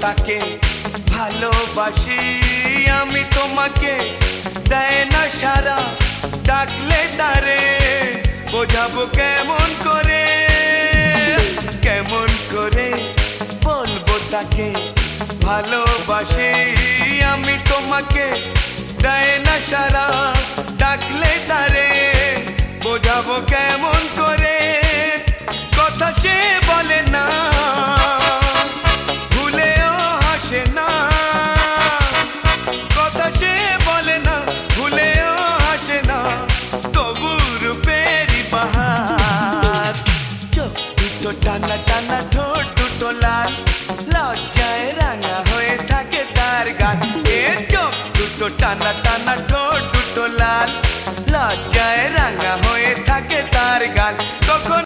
তাকে ভালোবাসি আমি তোমাকে দেয় না সারা ডাকলে তারে বোঝাবো কেমন করে বলবো তাকে ভালোবাসি আমি তোমাকে দেয় না সারা ডাকলে তারে বোঝাবো কেমন করে কথা সে বলে না ভুলেও হাসে না কথা সে বলে না ভুলেও হাসে না তবু রূপেরই বাহার চোখ দুটো টানা টানা ঠোঁট দুটো লাল লজ্জায় রাঙা হয়ে থাকে তার গান এ চোখ দুটো টানা টানা